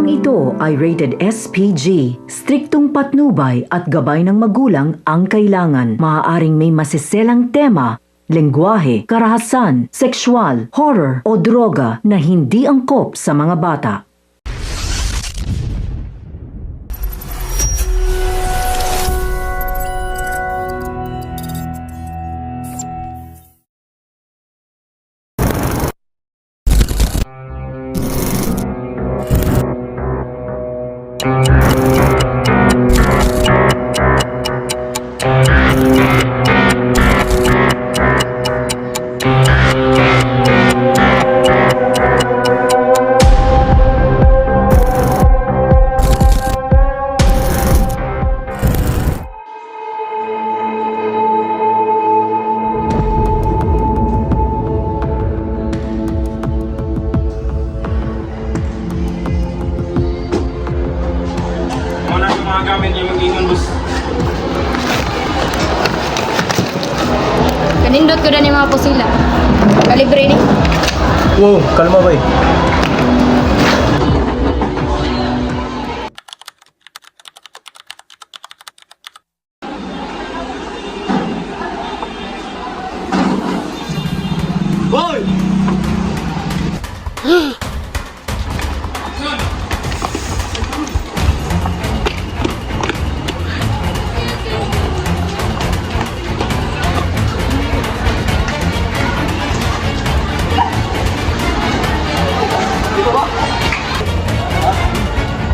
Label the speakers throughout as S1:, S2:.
S1: Programang ito ay rated SPG. Striktong patnubay at gabay ng magulang ang kailangan. Maaaring may masiselang tema, lengguwahe, karahasan, sexual, horror o droga na hindi angkop sa mga bata.
S2: Gamit niya mag-ingon, boss.
S3: Kanindot ko na ni mga pusila. Kalibre ni.
S2: Wow, kalma ba eh. Boy!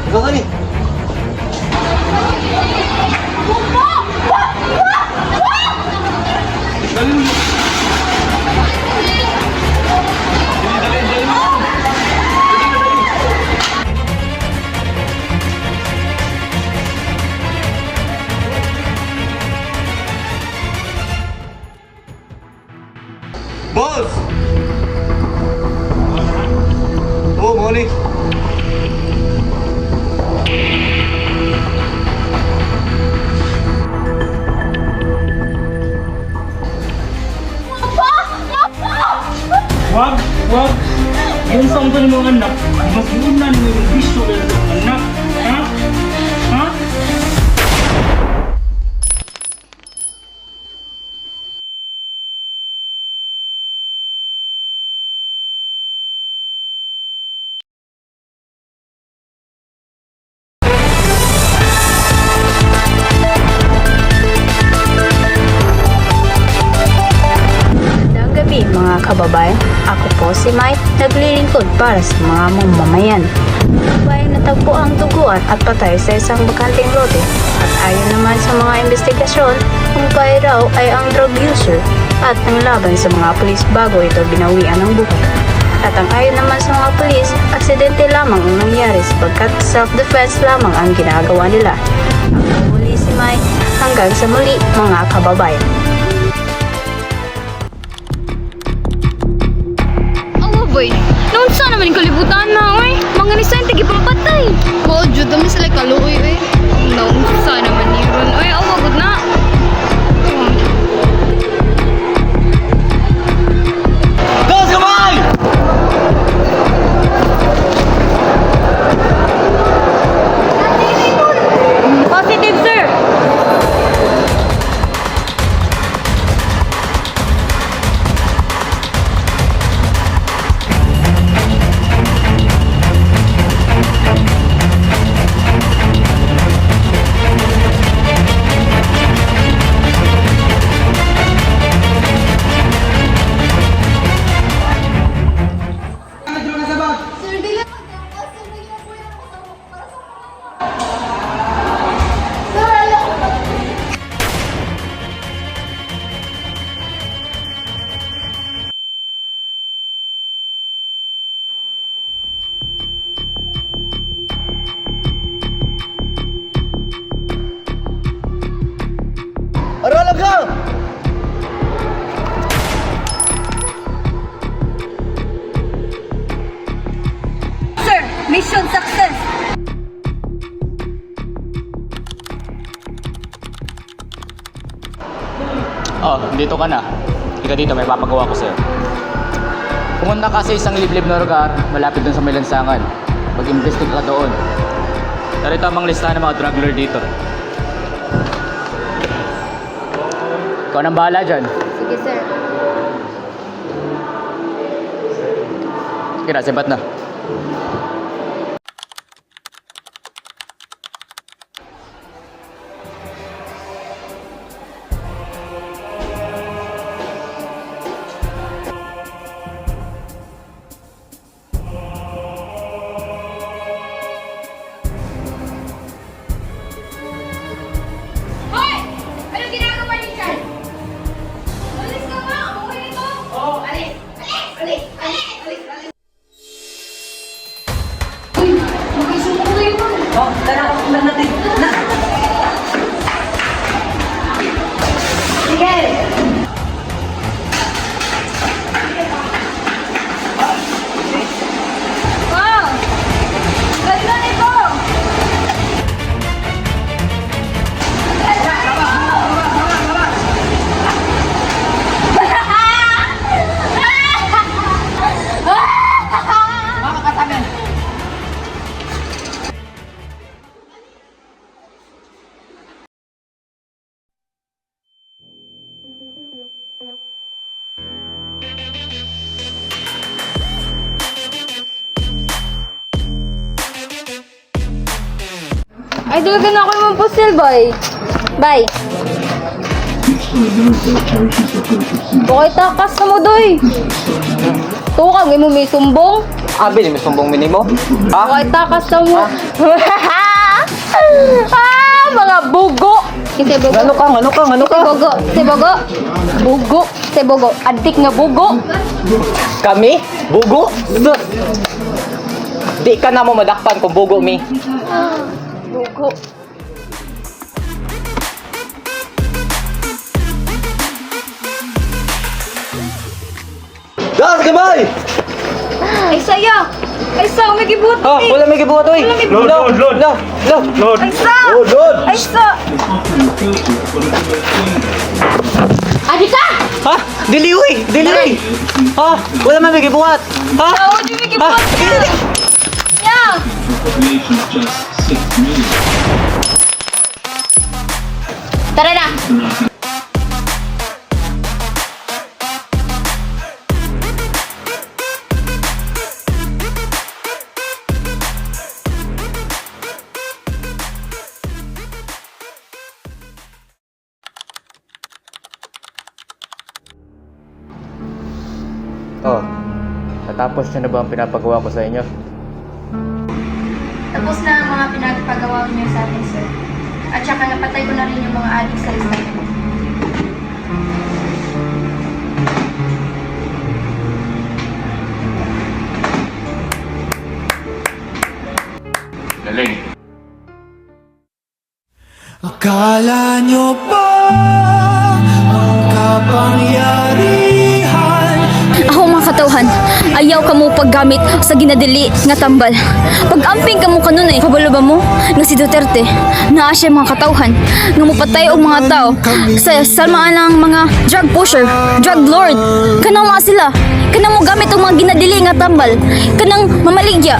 S2: Ikaw ka ni? Boss! Oh, morning. Wag. Yung song to ni mga anak, mas una ni yung bisyo ng anak. Ha? Ha?
S3: Magandang gabi mga kababayan. Ako po si Mike, naglilingkod para sa mga mamamayan. Bayan natagpo ang duguan at patay sa isang bakanting lote. At ayon naman sa mga investigasyon, kung kaya raw ay ang drug user at nanglaban sa mga pulis bago ito binawian ng buhay. At ang ayon naman sa mga pulis, aksidente lamang ang nangyari sapagkat self-defense lamang ang ginagawa nila. Ako muli si Mike, hanggang sa muli mga kababayan.
S4: Boy, noon sa naman yung kalibutan na, oy. Mga nisayin, tigi pampatay. Oo, Jud, dami sila kaluoy, eh. Noon sa naman ni Ron. Oy, awagod na.
S2: Go, sabay!
S4: Positive, sir.
S2: Aralan ka!
S4: Sir, mission success.
S5: Oh, dito ka na. Ika dito, may papagawa ko sa'yo. Pumunta ka sa isang liblib na lugar, malapit dun sa may lansangan. Mag-investigate ka doon. Narito ang mga listahan ng mga drug lord dito. Ikaw nang bahala dyan.
S4: Sige, sir.
S5: Sige na, sibat na.
S4: Hoy! Anong ginagawa niyo dyan? Alis ka ba? Umuwi nito? Oo, alis! Alis! Alis! Alis! Alis! Alis! Uy! Makisuko kayo ba?
S1: Oh, tara, ulan natin. Na! Sige!
S4: Wow! Ganda nito! Ay, talaga na ako yung pusil, boy. Bye. Okay, takas na mo, doy. Tukang, mo may sumbong.
S5: Abi, may sumbong minimo.
S4: Okay, takas na mo. Mga bugo. Kasi bugo.
S5: Ano ka?
S4: Si bugo. Si bugo. Bugo. Si bugo. Adik nga bugo.
S5: Kami? Bugo? Sus! Di ka na mo madakpan kung bugo mi.
S4: Bugo.
S5: Das, gabay!
S4: Ay, saya. Ay, sa, may gibuti.
S5: Oh, wala may gibuhat, oy.
S4: Wala may
S2: Lord, Lord, Lord. Lord.
S4: Ay, sa.
S5: Lord.
S4: Ay, sa. Adi ka!
S5: Ha? Dili, uy! Ha? Wala may gibuhat. Ha?
S4: Oo, di may gibuti. Yeah. Tara na.
S5: Oh, natapos niyo na ba ang pinapagawa ko sa inyo?
S3: Tapos na ang mga pinagpagawa niyo sa atin, sir. At saka napatay ko na rin yung mga adik sa listahan ko.
S5: Galing.
S6: Akala nyo ba ang kapangyarihan?
S7: Ako mga katawhan, ayaw ka mo paggamit sa ginadili nga tambal. Pag-amping ka mo kanunay, kabalo ba mo? Nga si Duterte, naa siya mga katawhan, nga mupatay og mga tao sa salmaan ng mga drug pusher, drug lord. Kanang mga sila, kanang mo gamit og mga ginadili nga tambal, kanang mamaligya.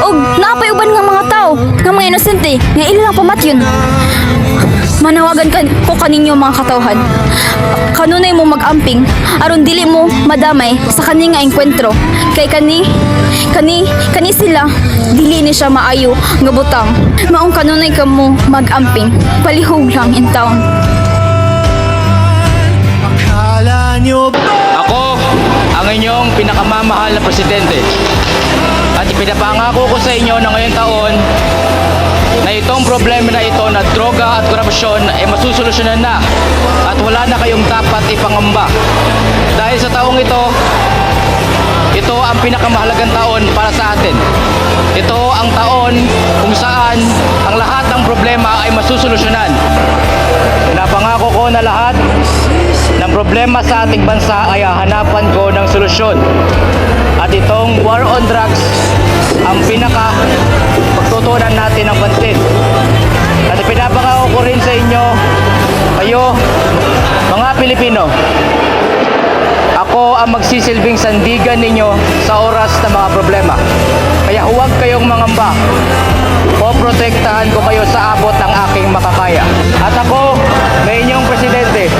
S7: Og naapay uban nga mga tao, nga mga inosente, nga ilang pamatyon. Manawagan ko kaninyo mga katawhan. Kanunay mo mag-amping aron dili mo madamay sa kani nga engkwentro. Kay kani sila dili ni siya maayo nga butang. Maong kanunay ka mo mag-amping. Palihog lang in town.
S6: Akala nyo ba?
S5: Ako, ang inyong pinakamamahal na presidente. At ipinapangako ko sa inyo na ngayong taon na itong problema na ito na droga at korupsyon ay masusolusyonan na at wala na kayong dapat ipangamba. Dahil sa taong ito ang pinakamahalagang taon para sa atin. Ito ang taon kung saan ang lahat ng problema ay masusolusyonan. Pinapangako ko na lahat ng problema sa ating bansa ay hahanapan ko ng solusyon. At itong war on drugs ang pinaka pagtutunan natin ng pansin. At pinapangako ko rin sa inyo, kayo, mga Pilipino, ako ang magsisilbing sandigan ninyo sa oras ng mga problema. Kaya huwag kayong mangamba. Poprotektahan ko kayo sa abot ng aking makakaya. At ako, na inyong presidente,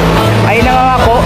S5: ay nangangako